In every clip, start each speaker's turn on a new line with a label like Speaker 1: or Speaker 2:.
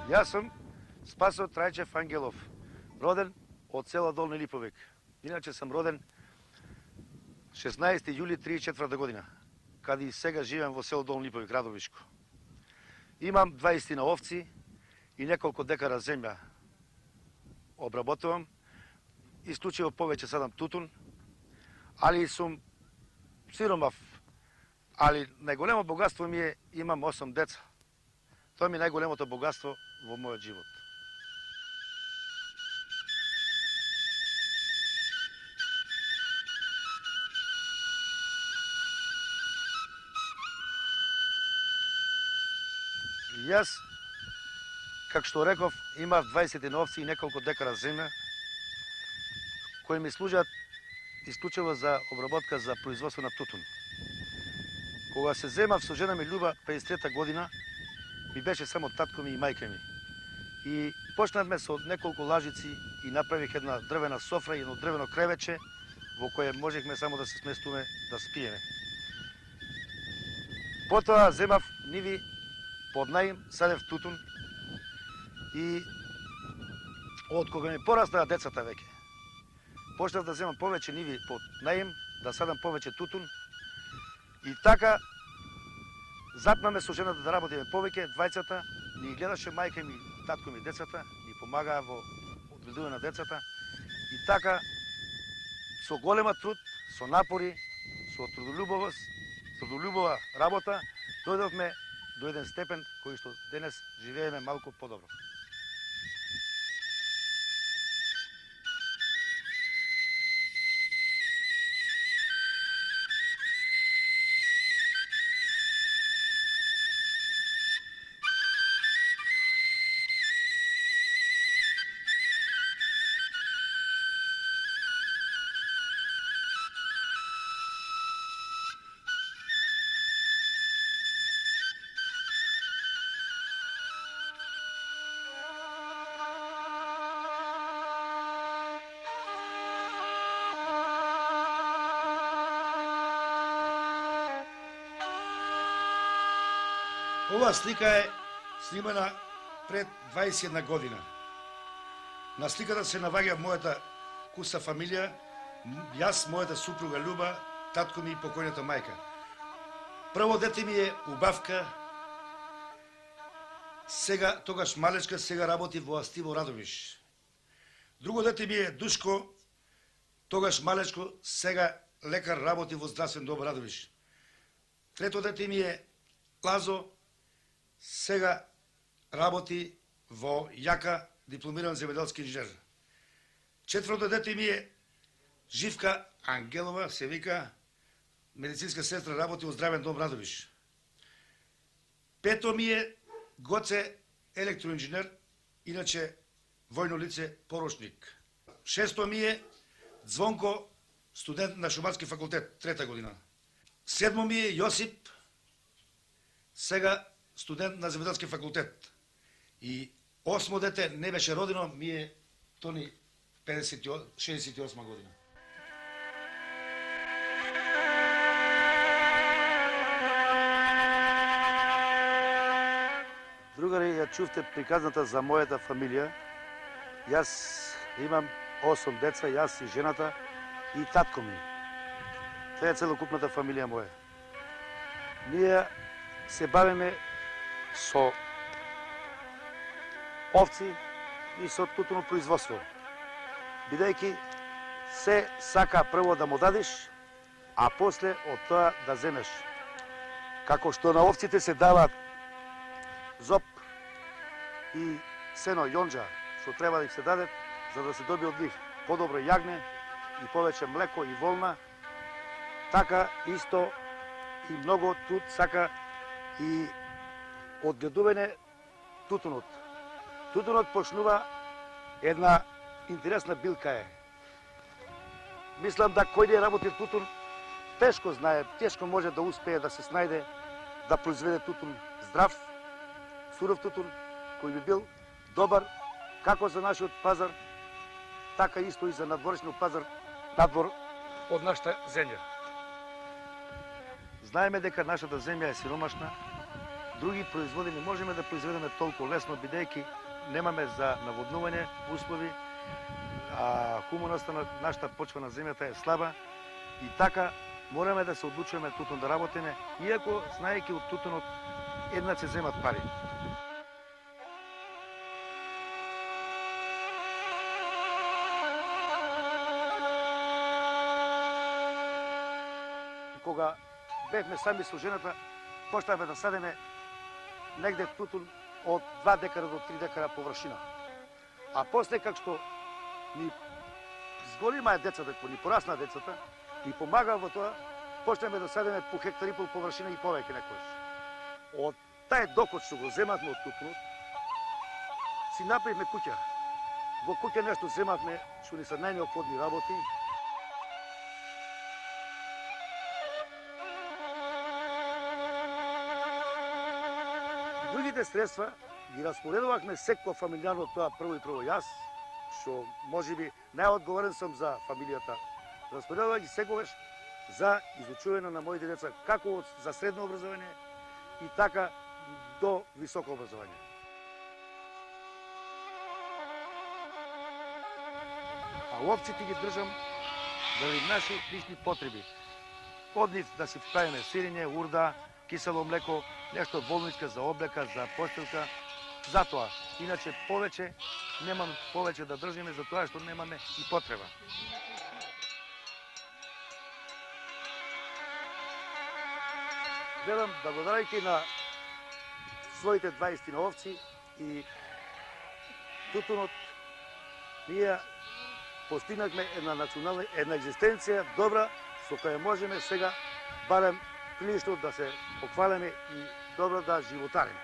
Speaker 1: Јас сум Спасо Трајчев Ангелов, роден од село Долни Липовик. Иначе сам роден 16. јули 34 година, каде и сега живеам во село Долни Липовик, Радовишко. Имам 20 овци и неколку декара земја обработувам. Исклучиво повеќе садам тутун, али сум сиромав. Али најголемо богатство ми е, имам 8 деца. Тоа ми е најголемото богатство во мојот живот. Јас, како што реков, имав 20 овци и неколку декара земја, кои ми служат исклучиво за обработка за производство на тутун. Кога се земав со жена ми Љуба 53 година, ми беше само татко ми и мајка ми. И почнавме со неколку лажици и направих една дрвена софра и едно дрвено кревече во кое можехме само да се сместуваме да спиеме. Потоа земав ниви под наим, садев тутун и од кога ми пораснаа децата веќе, почнав да земам повеќе ниви под наим, да садам повеќе тутун и така запнаме со жената да работиме повеќе, двајцата, ни гледаше мајка ми, татко ми децата, ни помагаа во одгледување на децата и така со голема труд, со напори, со трудолюбова работа, дојдовме до еден степен кој што денес живееме малку подобро. Ова слика е снимана пред 21 година. На сликата се наоѓа мојата куса фамилија, јас, мојата супруга Љуба, татко ми и покојната мајка. Прво дете ми е убавка, сега тогаш малечка, сега работи во Астиво Радовиш. Друго дете ми е Душко, тогаш малечко, сега лекар, работи во здравствен дом Радовиш. Трето дете ми е Лазо, сега работи во Јака, дипломиран земјоделски инженер. Четврто дете ми е Живка Ангелова, се вика, медицинска сестра, работи во здравен дом Радовиш. Пето ми е Гоце, електроинженер, иначе војно лице, поручник. Шесто ми е Звонко, студент на Шумарски факултет, 3-та година. Седмо ми е Јосип, сега студент на земјоделски факултет. И осмо дете не беше родено, ми е Тони, 68 година. Другари, ја чувте приказната за мојата фамилија. Јас имам 8 деца, јас и жената и татко ми. Тоа е целокупната фамилија моја. Ние се бавиме со овци и со тутуно производство. Бидејќи се сака прво да му дадиш, а после од тоа да земеш. Како што на овците се даваат зоб и сено јонџа, што треба да их се даде, за да се доби од нив подобро јагне и повеќе млеко и волна, така исто и многу труд сака и одгледување тутунот. Тутунот почнува една интересна билка е. Мислам да кој не работи тутун, тешко знае, тешко може да успее да се снајде, да произведе тутун здрав, суров тутун, кој би бил добар, како за нашиот пазар, така исто и за надворешниот пазар, надвор од нашата земја. Знаеме дека нашата земја е сиромашна, други производи не можеме да произведеме толку лесно, бидејќи немаме за наводнување услови, а хуморноста на нашата почва на земјата е слаба и така мораме да се одлучуваме тутун да работиме, иако знаејќи од тутунот една ќе земат пари. Кога бевме сами со жената, почнавме да садиме негде тутун од 2 декара до 3 декара површина. А после как што ни зголемаа децата, ни пораснаа децата, и помага во тоа, почнеме да садиме по хектар и пол површина и повеќе некојаш. Од тај доход што го земавме од тутунот, си направивме куќа. Во куќа нешто земавме што ни се најнеопходни работи. Другите средства ги распоредувавме секој фамилијарно, тоа прво и прво јас, што можеби најодговорен сум за фамилијата. Распоредував ги секогаш за изучување на моите деца, како за средно образование и така до високо образование. А овците ги држам заради наши лични потреби. Од нив да си правиме сирење, урда, кисело млеко, нешто болничка за облека, за постелка. Затоа, иначе повеќе немам повеќе да држиме, за тоа што немаме и потреба. Гледам, благодарајќи на своите 20 овци и тутунот, ние постигнахме една екзистенција добра, со која можеме сега барем прилично да се похвалиме и добро да животариме.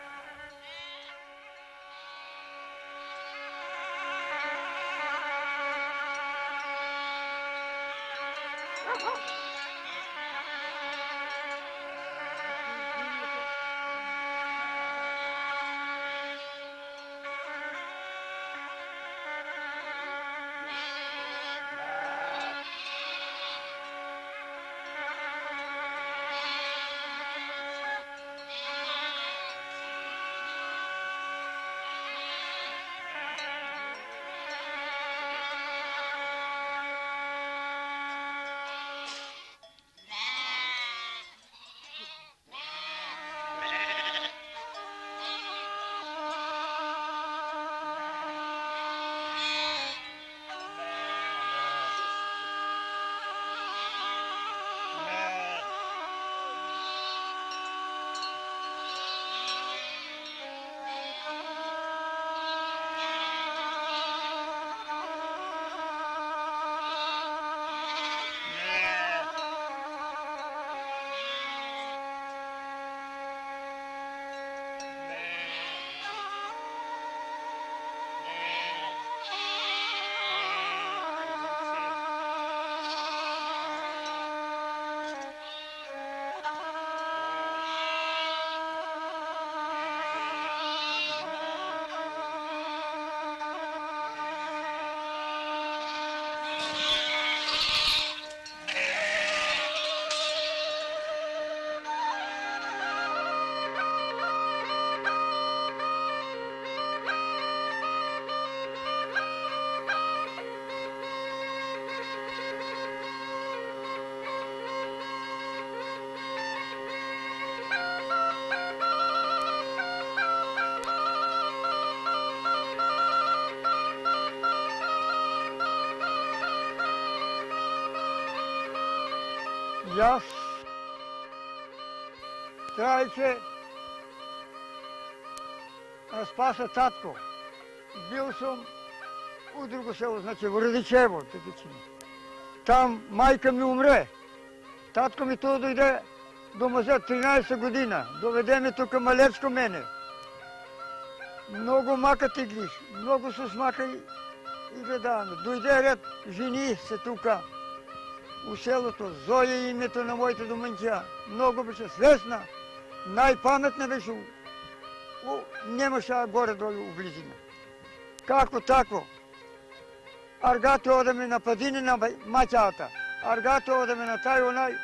Speaker 2: Јас трајче спаса татко. Бил сум у друго село, значи во Радичево. Там мајка ми умре. Татко ми тоа дојде до мазет 13 година. Доведе ме тука малецко мене. Многу мака тиглиш, многу се смака и гледаме. Дојде ред, жени се тука. У селото, Зоја името на моите домаќа, многу беше свесна, најпаметна беше, немаше горе-долу у близина. Како тако? Аргате одеме на падине на маќата, аргате одеме на тај онај,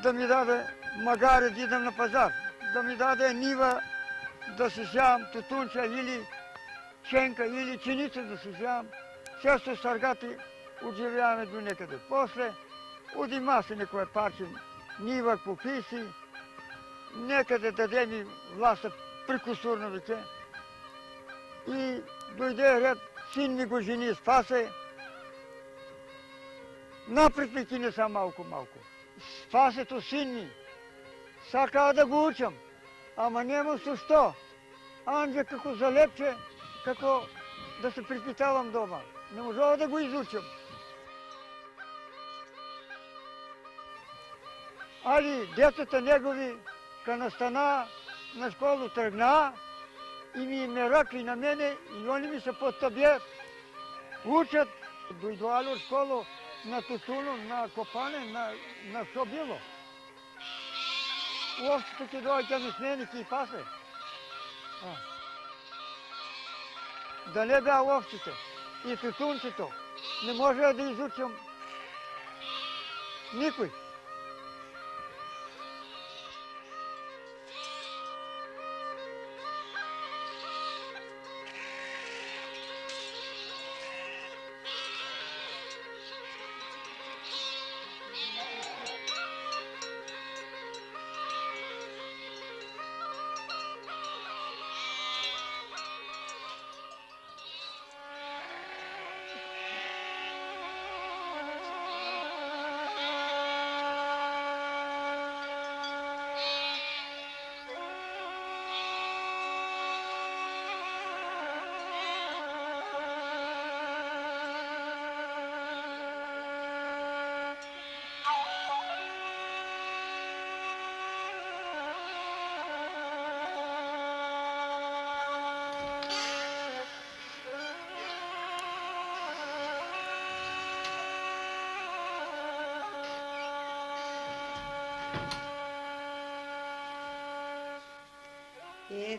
Speaker 2: да ми даде магаре да идем на пазар, да ми даде нива да се сеам тутунча или пшенка или чиница да сижавам. Често саргати отживяваме до некъде. После одима се некоя парче нивък пописи, некъде даде ми власта прикусурно вече. И дойде ред, син ми го жени Спасе. Напред ми кине са малко. Спасето син ми. Сакава да го учам, ама нема со што. Анđe како залепче, како да се припитавам дома. Не можела да го изучам. Али децата негови, ка настана на школу тръгна и ме ръкли на мене и они ми се подтъбят. Учат, дойдвали от школу на тутуно, на копане, на що било. Овците ќе дойде ми сменики и пасе. Да не бяха овците и тутунчето, не може да изучам никой.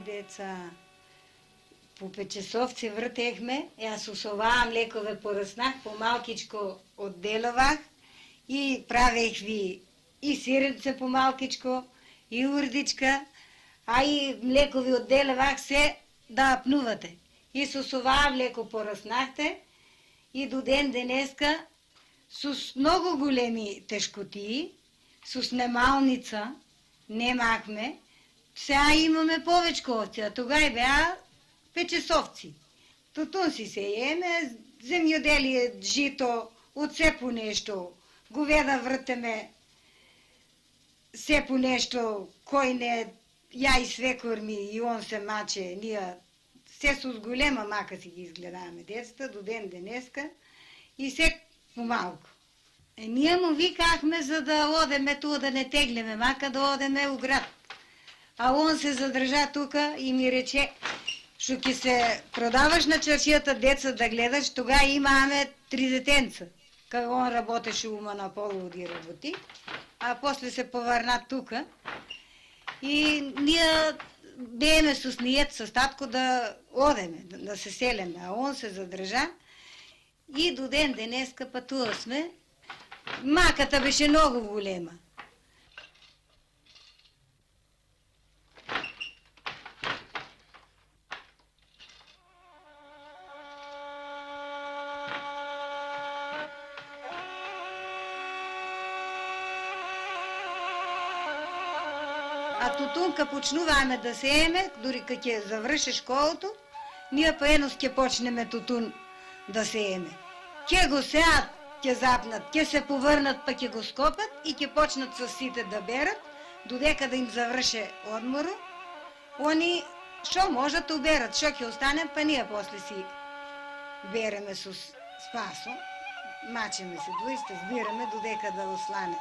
Speaker 3: Деца, по Печесовци въртехме, аз усовавам лекове поръснах, по-малкичко отделавах и правех ви и сиренце по-малкичко, и урдичка, а и млеко ви отделавах се да апнувате. И с усовавам леко поръснахте и до ден денеска с много големи тежкотии, с немалница немахме. Сега имаме повечко овци, а тогава бяха Печесовци. Тутун си се еме, земјоделие, жито, от все по нещо. Говеда въртеме, все по нещо, кой не, я и свекор ми, и он се маче, ние все с голема мака си ги изгледаваме децата, до ден денеска, и все по-малко. Ние му викахме, за да одеме тук, да не теглеме мака, да одеме у град. А он се задържа тука и ми рече, шо ки се продаваш на чаршията деца да гледаш, тога имаме 3 детенца. Как он работеше у Монополови работи, а после се повърна тука. И ние бееме с ниет, с татко да одеме, да се селеме. А он се задържа и до ден денеска пътува сме. Маката беше много голема. А тутунка почнуваме да сееме, дори като ќе заврши школото, ние поедно ќе почнеме тутун да сееме. Ќе го сеат, ќе запнат, ќе се повърнат, па ќе го скопат и ќе почнат със сите да берат, додека да им заврши одморо. Они шо можат да уберат, шо ќе остане, па ние после си береме с Спасо, мачеме се двоиста, збираме додека да ослане.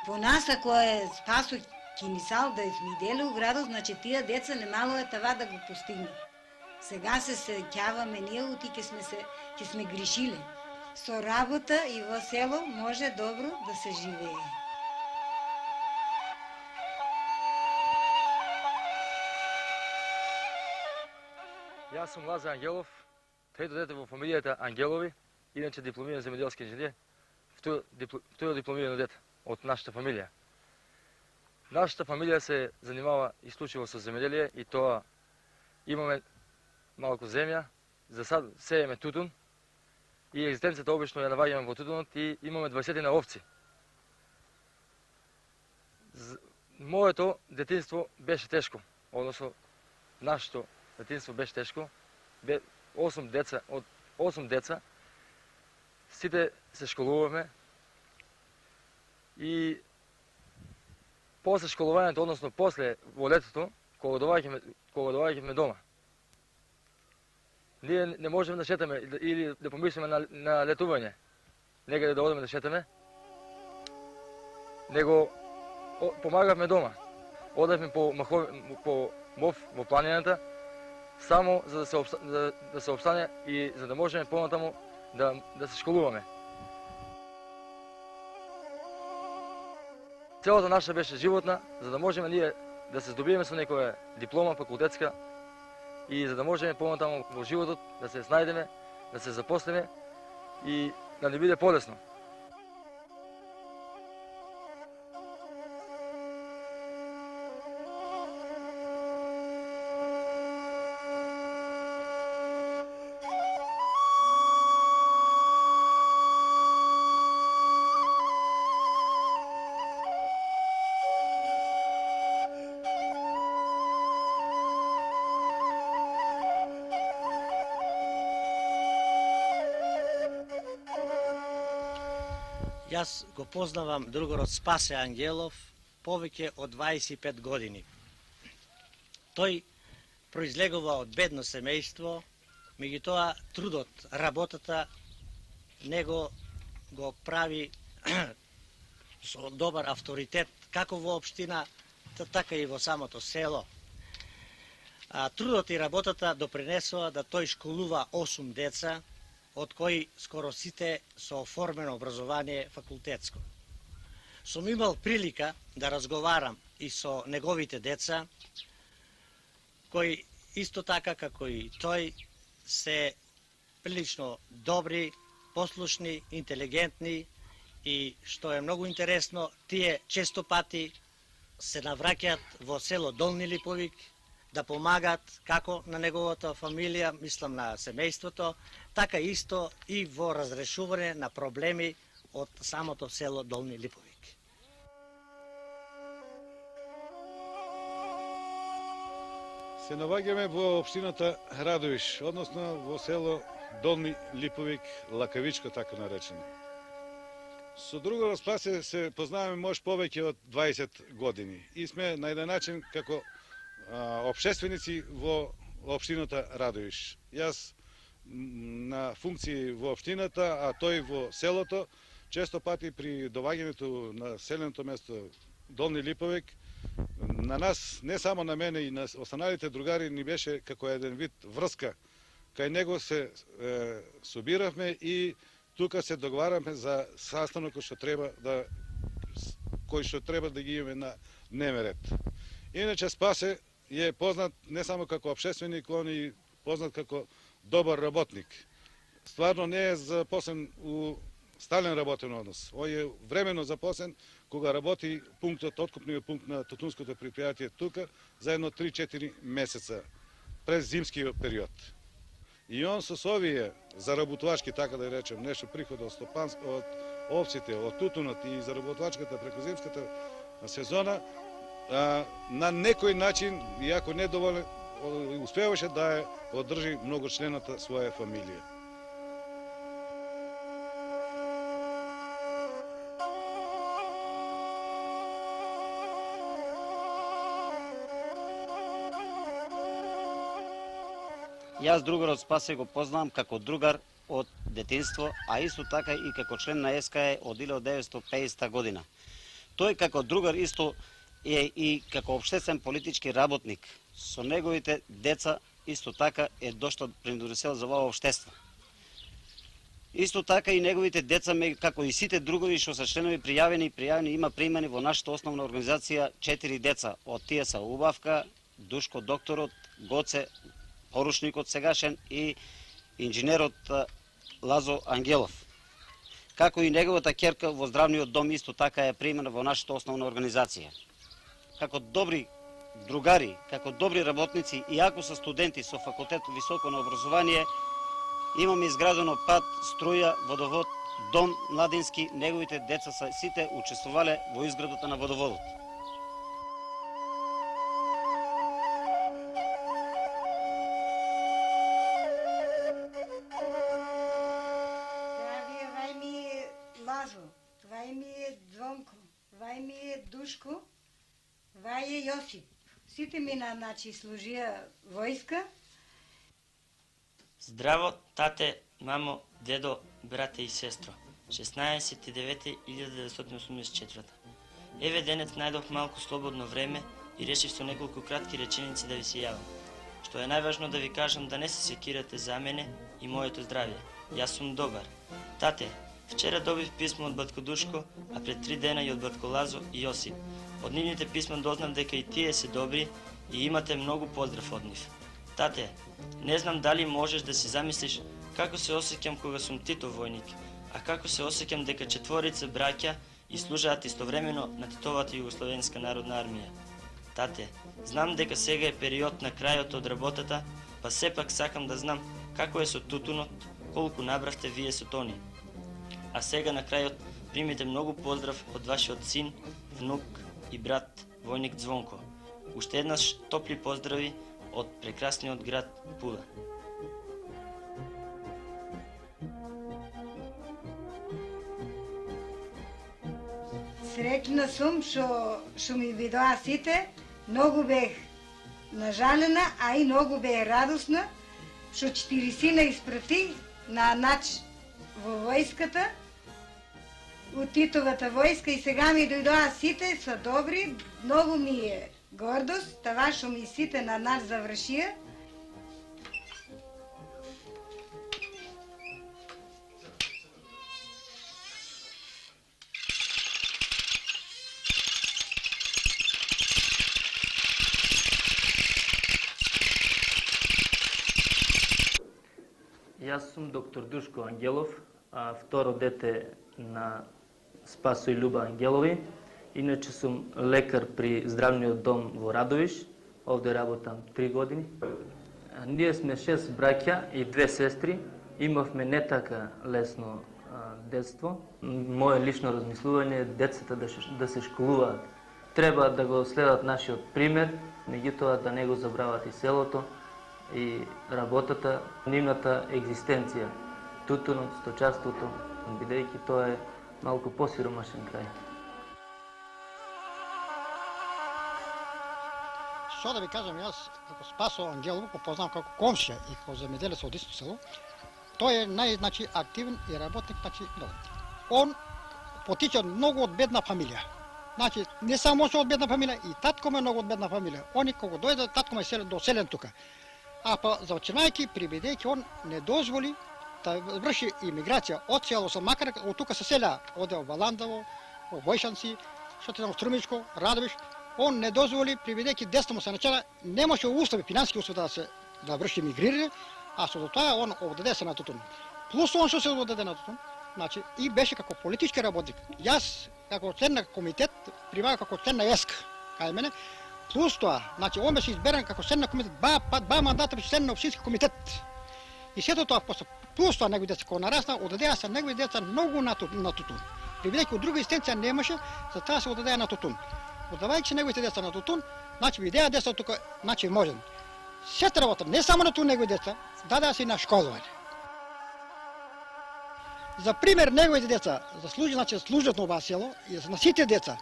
Speaker 3: По нас, ако е Спасо кинисал да измиделе у градо, значи тия деца немало е това да го постигнат. Сега се сетяваме ние, оти ке сме грешили. Со работа и во село може добро да се живее.
Speaker 4: Јас сум Лаза Ангелов, трето дете во фамилијата Ангелови, иначе дипломиран земјоделски инженер, второ дипломирано дете од нашата фамилија. Нашата фамилија се занимава исклучиво со земјоделие и тоа имаме малку земја, за сад сееме тутун и екзистенцијата обично ја наваѓаме во тутунот и имаме 20 овци. Моето детинство беше тешко, односно нашето детинство беше тешко. 8 деца, од 8 деца сите се школуваме и после школувањето, односно после во летото, кога доаѓаме дома, ние не можеме да шетаме или да помислиме на летување, некаде да одиме да шетаме, него помагавме дома. Одевме по мов во планината, само за да се обстане и за да можеме понатаму да се школуваме. Целата наша беше животна, за да можеме ние да се здобиеме со некоја диплома факултетска и за да можеме понатаму во животот да се снајдеме, да се запослиме и да ни биде полесно.
Speaker 5: Јас го познавам другорот Спасе Ангелов повеќе од 25 години. Тој произлегува од бедно семејство, меѓутоа трудот, работата него го прави со добар авторитет како во општина, така и во самото село. Трудот и работата допринесува да тој школува 8 деца, од кои скоро сите со оформено образование факултетско. Сум имал прилика да разговарам и со неговите деца, кои исто така како и тој се прилично добри, послушни, интелигентни и, што е многу интересно, тие често пати се навраќаат во село Долни Липовик да помагат како на неговата фамилија, мислам на семејството, така исто и во разрешување на проблеми од самото село Долни Липовик.
Speaker 6: Се наоѓаме во општината Радовиш, односно во село Долни Липовик, Лакавичко така наречено. Со друго Спасе се познаваме може повеќе од 20 години и сме на еден начин како општественици во општината Радовиш. Јас на функции во општината, а тој во селото, често пати при доваѓањето на селеното место Долни Липовик, на нас, не само на мене и на останалите другари, ни беше како еден вид врска. Кај него се собиравме и тука се договараме за sastanak кој што треба да ги имаме на дневен ред. Иначе Спасе е познат не само како општественик, он и познат како добар работник. Стварно не е запослен у стален работен однос. Ој е временно запослен кога работи откупниот пункт на тутунското предпријатие тука за едно 3-4 месеца през зимскиот период. И он со овие заработувачки, така да речем, нешто приход од овците, од тутунот и заработувачката преку зимската сезона, на некој начин, иако недоволен, успеваше да ја одржи многочлената своја фамилија.
Speaker 7: Јас другарот Спасе го познавам како другар од детинство, а исто така и како член на СКЕ од 1950 година. Тој како другар исто е и како општествен политички работник. Со неговите деца исто така е дошто принудесел за ова општество. Исто така и неговите деца, како и сите другари што се членови пријавени, има примани во нашата основна организација 4 деца. Од тие се Убавка, Душко докторот, Гоце, поручникот сегашен и инженерот Лазо Ангелов. Како и неговата ќерка во здравниот дом исто така е примена во нашата основна организација. Како добри другари, како добри работници, и ако се студенти со факултет високо на образование, Имаме изградено пат, струја, водовод, дом младински, неговите деца са сите учествувале во изградата на водоводот.
Speaker 3: Вај ми е Лазо, вај ми е Звонко, вај ми е Душко, вај е Јосип. Сите мина, значи, служија војска.
Speaker 8: Здраво, тате, мамо, дедо, брате и сестро. 16.9.1984. Еве денес најдов малку слободно време и решив со неколку кратки реченици да ви се јавам. Што е најважно да ви кажам да не се секирате за мене и моето здравје. Јас сум добар. Тате, вчера добив писмо од батко Душко, а пред 3 дена и од батко Лазо и Јосип. Од нивните писма дознав дека и тие се добри и имате многу поздрав од нив. Тате, не знам дали можеш да си замислиш како се осеќам кога сум Титов војник, а како се осеќам дека четворица браќа и служаат истовремено на Титовата Југословенска народна армија. Тате, знам дека сега е период на крајот од работата, па сепак сакам да знам како е со тутунот, колку набравте вие со тони. А сега на крајот примите многу поздрав од вашиот син, внук и брат војник Звонко. Уште еднаш топли поздрави од прекрасниот град Пула.
Speaker 3: Среќна сум што ми видоа сите, многу бех нажалена, а и многу бех радосна што 40 испратих на нач во војската, у Титовата војска, и сега ми дојдоа сите со добри, многу ми е гордост, това што ми сите на нас завршија.
Speaker 9: Јас сум доктор Душко Ангелов, второ дете на Спасо и Љуба Ангелови. Иначе сум лекар при здравниот дом во Радовиш. Овде работам 3 години. Ние сме 6 браќа и 2 сестри. Имавме не така лесно детство. Моје лично размислување е децата да се школуваат. Треба да го следат нашиот пример, меѓутоа да не го забрават и селото и работата, нивната екзистенција, тутунот, сточарството, бидејќи тоа е малку посиромашен крај.
Speaker 10: Што да ви кажам, јас како Спасо Ангелов го познавам како комшија и како земјоделец од исто село. Тој е активен и работник, Он потича од многу од бедна фамилија. Не само од бедна фамилија, и татко ме многу од бедна фамилија. Они кога дојде, татко ме доселен тука. А па зачинајќи, прибедејќи, он не дозволи да врши имиграција од село, макар од тука се селја, оде во Баландово, во Војшанци, што ти во Струмичко, Радовиш. Он не дозволи, прибедејќи десно му се начала, не може услови, финансиски услови да врши мигрирање, а со тоа он оддаде се на тутун. Плюс он што се оддаде на тутун, и беше како политички работник. Јас како член на комитет, примава како член на ЕСК, кај мене. Плюс тоа, он беше изберан како член на комитет, два мандата беше член на општински комитет. И сето тоа, плюс тоа негови деца, кога нарасна, оддадеа се негови деца многу на тутун. Прибедејќи од друга инстенција немаше, затоа се оддадеа на тутун. Оддавајќи се неговите деца на тутун, видеа деца тука, можен. Сета работа, не само на ту негови деца, дадеа се и на школување. За пример, неговите деца служат на оваа село и на сите деца,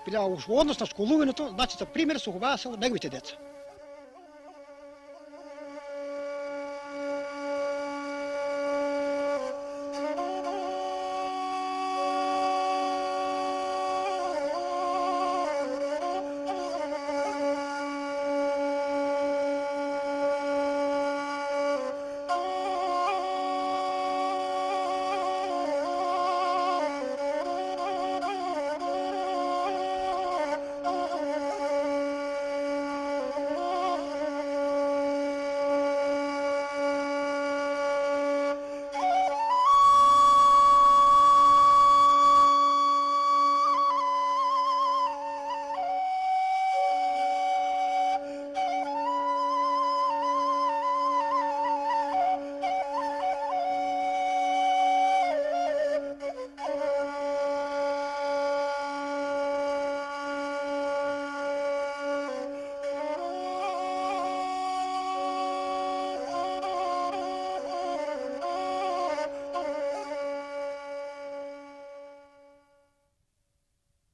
Speaker 10: во однос на школувањето, за пример со оваа село неговите деца.